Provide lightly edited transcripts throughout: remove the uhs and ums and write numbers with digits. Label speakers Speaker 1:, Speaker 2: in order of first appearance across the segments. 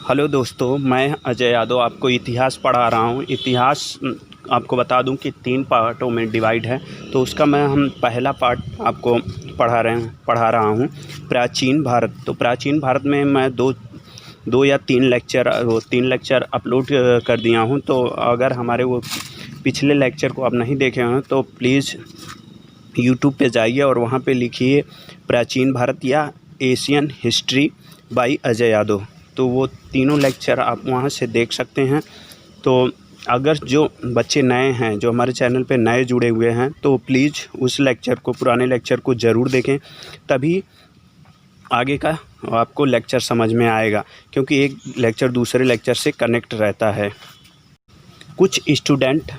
Speaker 1: Hello दोस्तों, मैं अजय यादव आपको इतिहास पढ़ा रहा हूँ। इतिहास आपको बता दूँ कि 3 पार्टों में डिवाइड है। तो उसका हम पहला पार्ट आपको पढ़ा रहा हूँ, प्राचीन भारत। तो प्राचीन भारत में मैं दो या तीन लेक्चर अपलोड कर दिया हूँ। तो अगर हमारे वो पिछले लेक्चर को आप नहीं देखे हैं तो प्लीज़ यूट्यूब पे जाइए और वहाँ पे लिखिए प्राचीन भारत या Asian history by Ajay Yadav. तो वो तीनों लेक्चर आप वहाँ से देख सकते हैं। तो अगर जो बच्चे नए हैं, जो हमारे चैनल पे नए जुड़े हुए हैं, तो प्लीज़ उस पुराने लेक्चर को ज़रूर देखें, तभी आगे का आपको लेक्चर समझ में आएगा, क्योंकि एक लेक्चर दूसरे लेक्चर से कनेक्ट रहता है। कुछ स्टूडेंट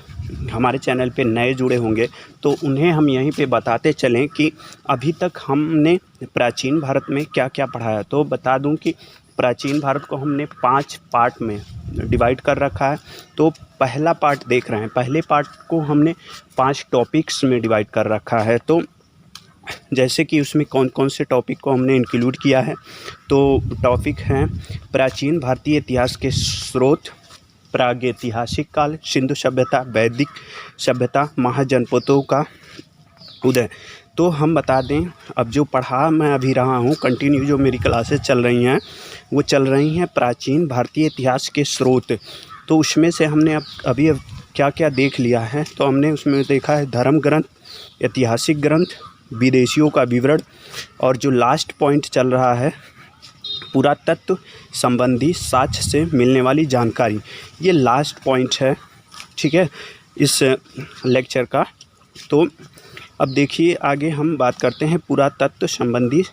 Speaker 1: हमारे चैनल पे नए जुड़े होंगे तो उन्हें हम यहीं पे बताते चलें कि अभी तक हमने प्राचीन भारत में क्या क्या पढ़ाया। तो बता दूं कि प्राचीन भारत को हमने 5 पार्ट में डिवाइड कर रखा है। तो पहला पार्ट देख रहे हैं, पहले पार्ट को हमने 5 टॉपिक्स में डिवाइड कर रखा है। तो जैसे कि उसमें कौन कौन से टॉपिक को हमने इंक्लूड किया है, तो टॉपिक हैं प्राचीन भारतीय इतिहास के स्रोत, प्रागैतिहासिक काल, सिंधु सभ्यता, वैदिक सभ्यता, महाजनपदों का उदय। तो हम बता दें, अब जो पढ़ा मैं अभी रहा हूँ, कंटिन्यू जो मेरी क्लासेस चल रही हैं वो चल रही हैं प्राचीन भारतीय इतिहास के स्रोत। तो उसमें से हमने अभी क्या क्या देख लिया है। तो हमने उसमें देखा है धर्म ग्रंथ, ऐतिहासिक ग्रंथ, विदेशियों का विवरण, और जो लास्ट पॉइंट चल रहा है पुरातत्व संबंधी साक्ष्य से मिलने वाली जानकारी। ये लास्ट पॉइंट है, ठीक है, इस लेक्चर का। तो अब देखिए आगे हम बात करते हैं पुरातत्व संबंधी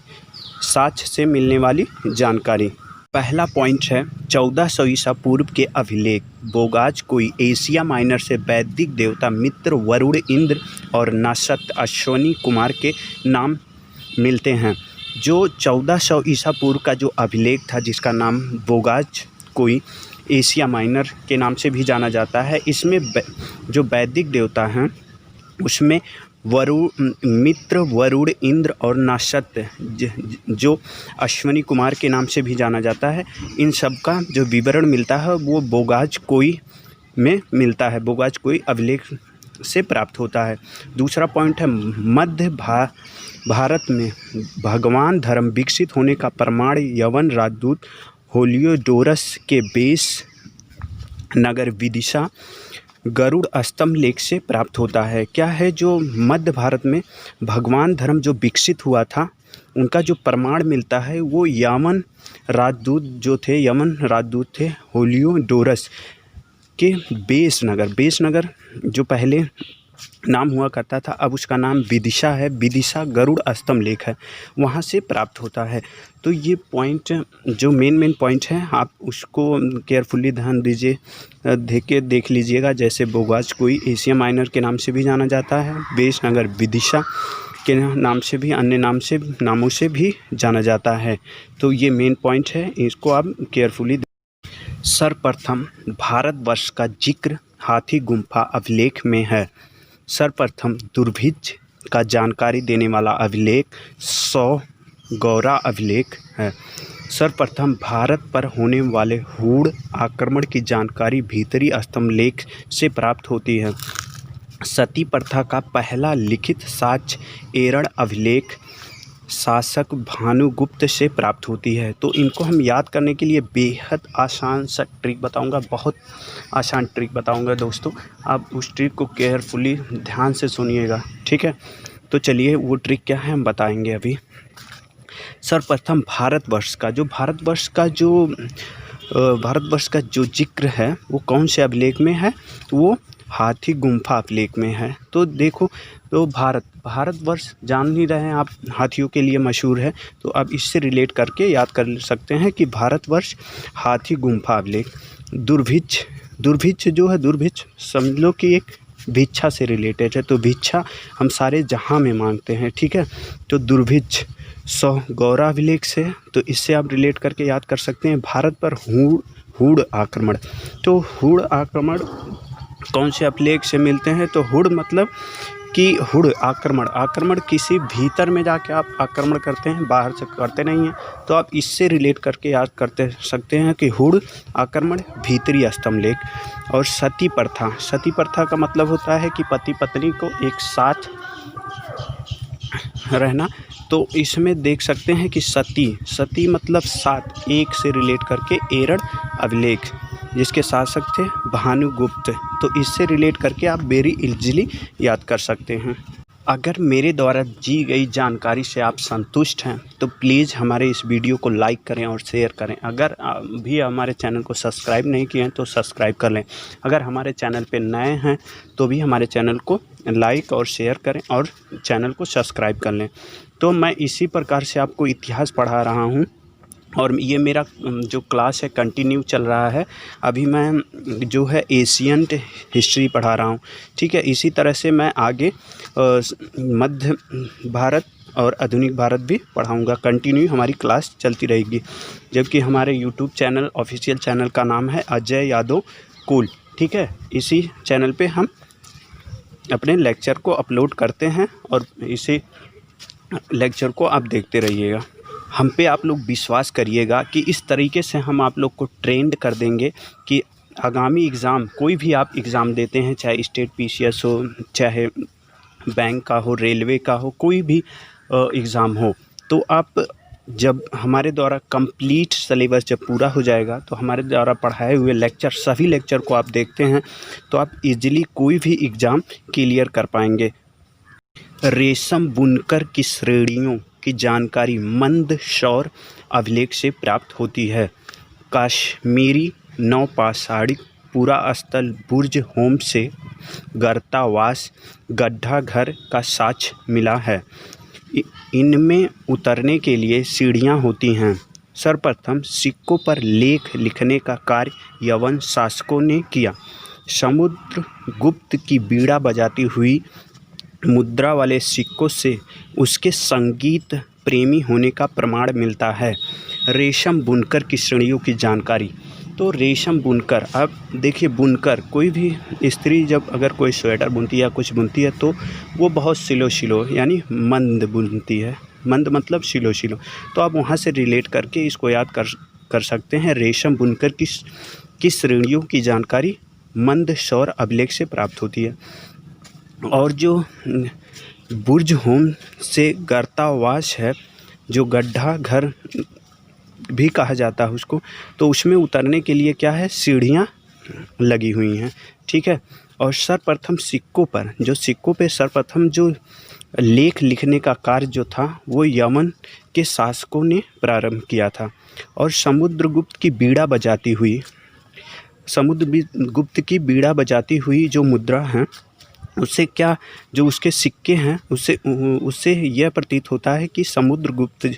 Speaker 1: साक्ष्य से मिलने वाली जानकारी। पहला पॉइंट है 1400 ईसा पूर्व के अभिलेख। बोगाज कोई एशिया माइनर से वैदिक देवता मित्र, वरुण, इंद्र और नक्षत्र अश्वनी कुमार के नाम मिलते हैं। जो 1400 ईसा पूर्व का जो अभिलेख था, जिसका नाम बोगाज कोई एशिया माइनर के नाम से भी जाना जाता है, इसमें जो वैदिक देवता हैं उसमें मित्र, वरुण, इंद्र और नक्षत्र, जो अश्वनी कुमार के नाम से भी जाना जाता है, इन सब का जो विवरण मिलता है वो बोगाज कोई में मिलता है, बोगाज कोई अभिलेख से प्राप्त होता है। दूसरा पॉइंट है मध्य भारत में भगवान धर्म विकसित होने का प्रमाण यवन राजदूत हेलियोडोरस के बेस नगर विदिशा गरुड़ स्तंभ लेख से प्राप्त होता है। क्या है, जो मध्य भारत में भगवान धर्म जो विकसित हुआ था उनका जो प्रमाण मिलता है वो यमन राजदूत थे हेलियोडोरस के बेस नगर जो पहले नाम हुआ करता था, अब उसका नाम विदिशा है, विदिशा गरुड़ स्तंभ लेख है, वहाँ से प्राप्त होता है। तो ये पॉइंट जो मेन पॉइंट है, आप उसको केयरफुली ध्यान दीजिए, देख लीजिएगा। जैसे बोगाज कोई एशिया माइनर के नाम से भी जाना जाता है, बेस नगर विदिशा के नाम से भी, अन्य नामों से भी जाना जाता है। तो ये मेन पॉइंट है, इसको आप केयरफुली। सर्वप्रथम भारतवर्ष का जिक्र हाथी गुम्फा अभिलेख में है। सर्वप्रथम दुर्भिक्ष का जानकारी देने वाला अभिलेख 100 गौरा अभिलेख है। सर्वप्रथम भारत पर होने वाले हूण आक्रमण की जानकारी भीतरी स्तंभ लेख से प्राप्त होती है। सती प्रथा का पहला लिखित साक्ष्य एरड़ अभिलेख शासक भानुगुप्त से प्राप्त होती है। तो इनको हम याद करने के लिए बेहद आसान सा ट्रिक बताऊंगा, बहुत आसान ट्रिक बताऊंगा दोस्तों। आप उस ट्रिक को केयरफुली ध्यान से सुनिएगा, ठीक है। तो चलिए वो ट्रिक क्या है हम बताएंगे अभी। सर्वप्रथम भारतवर्ष का जो जिक्र है वो कौन से अभिलेख में है, तो वो हाथी गुम्फा अभिलेख में है। तो देखो, तो भारतवर्ष जान ही रहे हैं आप, हाथियों के लिए मशहूर है। तो अब इससे रिलेट करके याद कर सकते हैं कि भारतवर्ष हाथी गुम्फा अभिलेख। दुर्भिक्ष जो है, दुर्भिक्ष समझ लो कि एक भिक्षा से रिलेटेड है। तो भिक्षा हम सारे जहां में मांगते हैं, ठीक है। तो दुर्भिक्ष 100 गौरा अभिलेख से, तो इससे आप रिलेट करके याद कर सकते हैं भारत पर हूण आक्रमण। तो हूण आक्रमण कौन से अभिलेख से मिलते हैं, तो हूण मतलब कि हुड़ आक्रमण किसी भीतर में जाके आप आक्रमण करते हैं, बाहर से करते नहीं हैं। तो आप इससे रिलेट करके याद करते सकते हैं कि हुड़ आक्रमण भीतरी स्तंभलेख। और सती प्रथा का मतलब होता है कि पति पत्नी को एक साथ रहना। तो इसमें देख सकते हैं कि सती मतलब सात, एक से रिलेट करके एरड़ अभिलेख जिसके शासक थे भानुगुप्त। तो इससे रिलेट करके आप वेरी इजीली याद कर सकते हैं। अगर मेरे द्वारा दी गई जानकारी से आप संतुष्ट हैं तो प्लीज़ हमारे इस वीडियो को लाइक करें और शेयर करें। अगर भी हमारे चैनल को सब्सक्राइब नहीं किए हैं तो सब्सक्राइब कर लें। अगर हमारे चैनल पे नए हैं तो भी हमारे चैनल को लाइक और शेयर करें और चैनल को सब्सक्राइब कर लें। तो मैं इसी प्रकार से आपको इतिहास पढ़ा रहा हूँ और ये मेरा जो क्लास है कंटिन्यू चल रहा है। अभी मैं जो है एशियन हिस्ट्री पढ़ा रहा हूँ, ठीक है। इसी तरह से मैं आगे मध्य भारत और आधुनिक भारत भी पढ़ाऊँगा। कंटिन्यू हमारी क्लास चलती रहेगी। जबकि हमारे यूट्यूब चैनल ऑफिशियल चैनल का नाम है अजय यादव कूल, ठीक है। इसी चैनल पे हम अपने लेक्चर को अपलोड करते हैं और इसी लेक्चर को आप देखते रहिएगा। हम पे आप लोग विश्वास करिएगा कि इस तरीके से हम आप लोग को ट्रेंड कर देंगे कि आगामी एग्ज़ाम, कोई भी आप एग्ज़ाम देते हैं, चाहे स्टेट पीसीएस हो, चाहे बैंक का हो, रेलवे का हो, कोई भी एग्ज़ाम हो, तो आप जब हमारे द्वारा कंप्लीट सिलेबस जब पूरा हो जाएगा तो हमारे द्वारा पढ़ाए हुए लेक्चर, सभी लेक्चर को आप देखते हैं तो आप इजीली कोई भी एग्ज़ाम क्लियर कर पाएंगे। रेशम बुनकर की श्रेणियों की जानकारी मंदसौर अभिलेख से प्राप्त होती है। कश्मीरी नौपाषाणिक पुरास्थल बुर्ज होम से गर्तावास गड्ढा घर का साक्ष्य मिला है। इनमें उतरने के लिए सीढ़ियां होती हैं। सर्वप्रथम सिक्कों पर लेख लिखने का कार्य यवन शासकों ने किया। समुद्रगुप्त की बीड़ा बजाती हुई मुद्रा वाले सिक्कों से उसके संगीत प्रेमी होने का प्रमाण मिलता है। रेशम बुनकर की श्रेणियों की जानकारी। तो रेशम बुनकर, अब देखिए बुनकर, कोई भी स्त्री जब अगर कोई स्वेटर बुनती है या कुछ बुनती है तो वो बहुत स्लो यानी मंद बुनती है। मंद मतलब स्लो। तो आप वहाँ से रिलेट करके इसको याद कर सकते हैं। रेशम बुनकर की श्रेणियों की जानकारी मंदसौर अभिलेख से प्राप्त होती है। और जो बुर्ज होम से गर्तावास है, जो गड्ढा घर भी कहा जाता है उसको, तो उसमें उतरने के लिए क्या है, सीढ़ियाँ लगी हुई हैं, ठीक है। और सर्वप्रथम सिक्कों पे सर्वप्रथम जो लेख लिखने का कार्य जो था वो यमन के शासकों ने प्रारंभ किया था। और समुद्रगुप्त की बीड़ा बजाती हुई जो मुद्रा हैं, उससे क्या, जो उसके सिक्के हैं, उससे यह प्रतीत होता है कि समुद्रगुप्त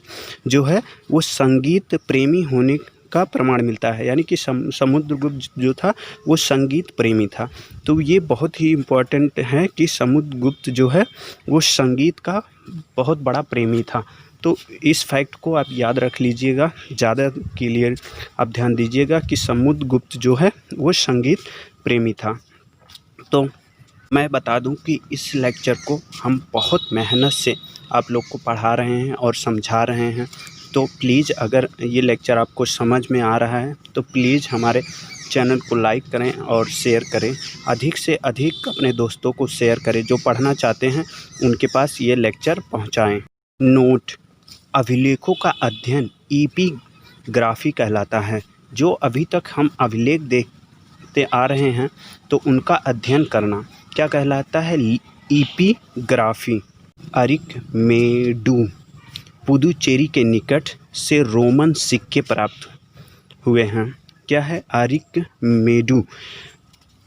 Speaker 1: जो है वो संगीत प्रेमी होने का प्रमाण मिलता है। यानी कि समुद्रगुप्त जो था वो संगीत प्रेमी था। तो ये बहुत ही इम्पोर्टेंट है कि समुद्रगुप्त जो है वो संगीत का बहुत बड़ा प्रेमी था। तो इस फैक्ट को आप याद रख लीजिएगा, ज़्यादा क्लियर आप ध्यान दीजिएगा कि समुद्रगुप्त जो है वो संगीत प्रेमी था। तो मैं बता दूं कि इस लेक्चर को हम बहुत मेहनत से आप लोग को पढ़ा रहे हैं और समझा रहे हैं। तो प्लीज़ अगर ये लेक्चर आपको समझ में आ रहा है तो प्लीज़ हमारे चैनल को लाइक करें और शेयर करें। अधिक से अधिक अपने दोस्तों को शेयर करें, जो पढ़ना चाहते हैं उनके पास ये लेक्चर पहुंचाएं। नोट: अभिलेखों का अध्ययन एपिग्राफी कहलाता है। जो अभी तक हम अभिलेख देखते आ रहे हैं तो उनका अध्ययन करना क्या कहलाता है, एपिग्राफी। अरिकमेडू पुदुचेरी के निकट से रोमन सिक्के प्राप्त हुए हैं। क्या है, अरिकमेडू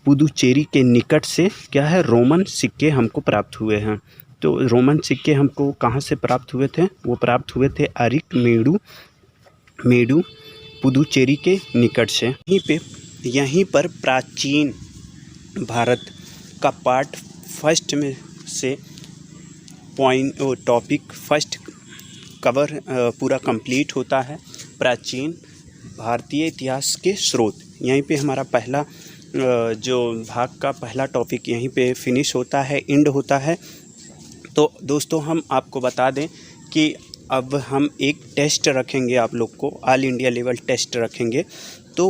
Speaker 1: पुदुचेरी के निकट से क्या है, रोमन सिक्के हमको प्राप्त हुए हैं। तो रोमन सिक्के हमको कहाँ से प्राप्त हुए थे, वो प्राप्त हुए थे अरिकमेडू पुदुचेरी के निकट से। यहीं पर प्राचीन भारत का पार्ट फर्स्ट में से टॉपिक फर्स्ट कवर पूरा कंप्लीट होता है। प्राचीन भारतीय इतिहास के स्रोत, यहीं पे हमारा पहला जो भाग का पहला टॉपिक यहीं पे फिनिश होता है, एंड होता है। तो दोस्तों हम आपको बता दें कि अब हम एक टेस्ट रखेंगे, आप लोग को ऑल इंडिया लेवल टेस्ट रखेंगे। तो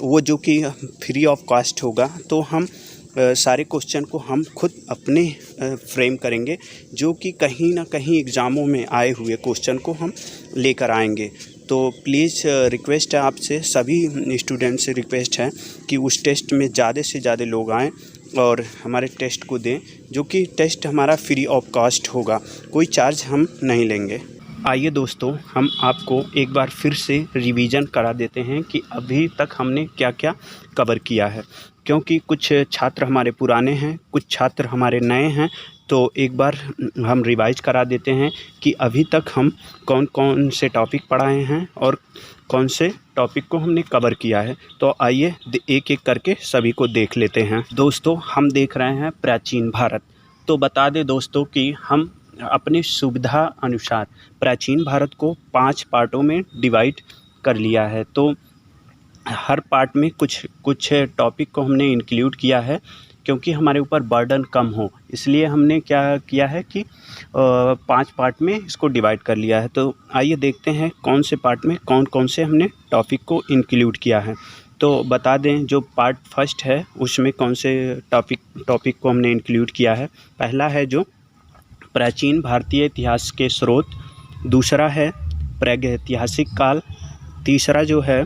Speaker 1: वो जो कि फ्री ऑफ कॉस्ट होगा। तो हम सारे क्वेश्चन को हम खुद अपने फ्रेम करेंगे, जो कि कहीं ना कहीं एग्ज़ामों में आए हुए क्वेश्चन को हम लेकर आएंगे। तो प्लीज़ रिक्वेस्ट है आपसे, सभी स्टूडेंट से रिक्वेस्ट है कि उस टेस्ट में ज़्यादा से ज़्यादा लोग आएँ और हमारे टेस्ट को दें, जो कि टेस्ट हमारा फ्री ऑफ कॉस्ट होगा, कोई चार्ज हम नहीं लेंगे। आइए दोस्तों, हम आपको एक बार फिर से रिवीजन करा देते हैं कि अभी तक हमने क्या क्या कवर किया है, क्योंकि कुछ छात्र हमारे पुराने हैं, कुछ छात्र हमारे नए हैं। तो एक बार हम रिवाइज करा देते हैं कि अभी तक हम कौन कौन से टॉपिक पढ़ाए हैं और कौन से टॉपिक को हमने कवर किया है। तो आइए एक एक करके सभी को देख लेते हैं। दोस्तों हम देख रहे हैं प्राचीन भारत। तो बता दें दोस्तों कि हम अपनी सुविधा अनुसार प्राचीन भारत को 5 पार्टों में डिवाइड कर लिया है। तो हर पार्ट में कुछ टॉपिक को हमने इंक्लूड किया है, क्योंकि हमारे ऊपर बर्डन कम हो, इसलिए हमने क्या किया है कि 5 पार्ट में इसको डिवाइड कर लिया है। तो आइए देखते हैं कौन से पार्ट में कौन कौन से हमने टॉपिक को इंक्लूड किया है। तो बता दें, जो पार्ट फर्स्ट है उसमें कौन से टॉपिक को हमने इंक्लूड किया है। पहला है जो प्राचीन भारतीय इतिहास के स्रोत, दूसरा है प्रागैतिहासिक काल, तीसरा जो है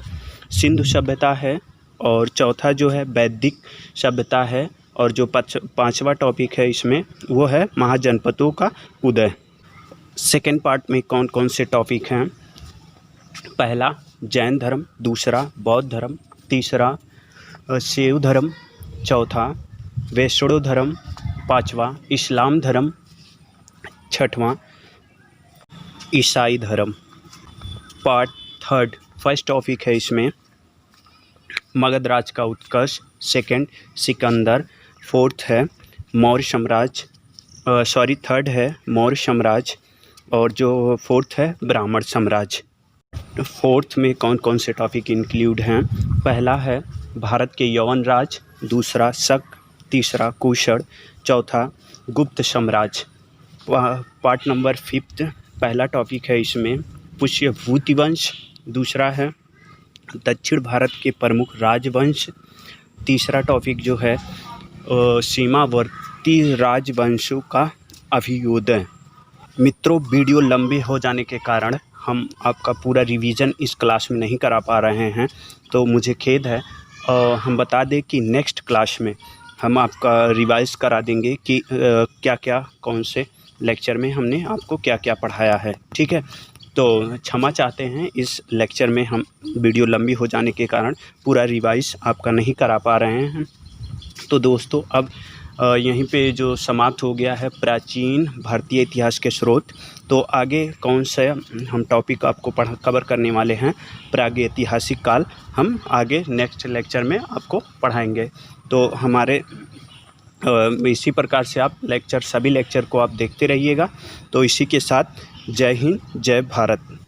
Speaker 1: सिंधु सभ्यता है, और चौथा जो है वैदिक सभ्यता है, और जो पांचवा टॉपिक है इसमें वो है महाजनपदों का उदय। सेकेंड पार्ट में कौन कौन से टॉपिक हैं। पहला जैन धर्म, दूसरा बौद्ध धर्म, तीसरा शैव धर्म, चौथा वैष्णव धर्म, पांचवा इस्लाम धर्म, छठवां ईसाई धर्म। पार्ट थर्ड फर्स्ट टॉपिक है इसमें मगध राज का उत्कर्ष, सेकंड सिकंदर, फोर्थ है मौर्य साम्राज्य, थर्ड है मौर्य साम्राज्य, और जो फोर्थ है ब्राह्मण साम्राज्य। फोर्थ में कौन कौन से टॉपिक इंक्लूड हैं। पहला है भारत के यवन राज, दूसरा शक, तीसरा कुषाण, चौथा गुप्त साम्राज्य। पार्ट नंबर 5 पहला टॉपिक है इसमें पुष्यभूति वंश, दूसरा है दक्षिण भारत के प्रमुख राजवंश, तीसरा टॉपिक जो है सीमावर्ती राजवंशों का अभ्युदय। मित्रों, वीडियो लंबे हो जाने के कारण हम आपका पूरा रिवीजन इस क्लास में नहीं करा पा रहे हैं, तो मुझे खेद है। हम बता दें कि नेक्स्ट क्लास में हम आपका रिवाइज करा देंगे कि क्या क्या कौन से लेक्चर में हमने आपको क्या क्या पढ़ाया है। ठीक है, तो क्षमा चाहते हैं, इस लेक्चर में हम वीडियो लंबी हो जाने के कारण पूरा रिवाइज आपका नहीं करा पा रहे हैं। तो दोस्तों अब यहीं पे जो समाप्त हो गया है प्राचीन भारतीय इतिहास के स्रोत। तो आगे कौन सा हम टॉपिक आपको कवर करने वाले हैं, प्रागैतिहासिक काल, हम आगे नेक्स्ट लेक्चर में आपको पढ़ाएंगे। तो हमारे इसी प्रकार से आप सभी लेक्चर को आप देखते रहिएगा। तो इसी के साथ जय हिंद, जय भारत।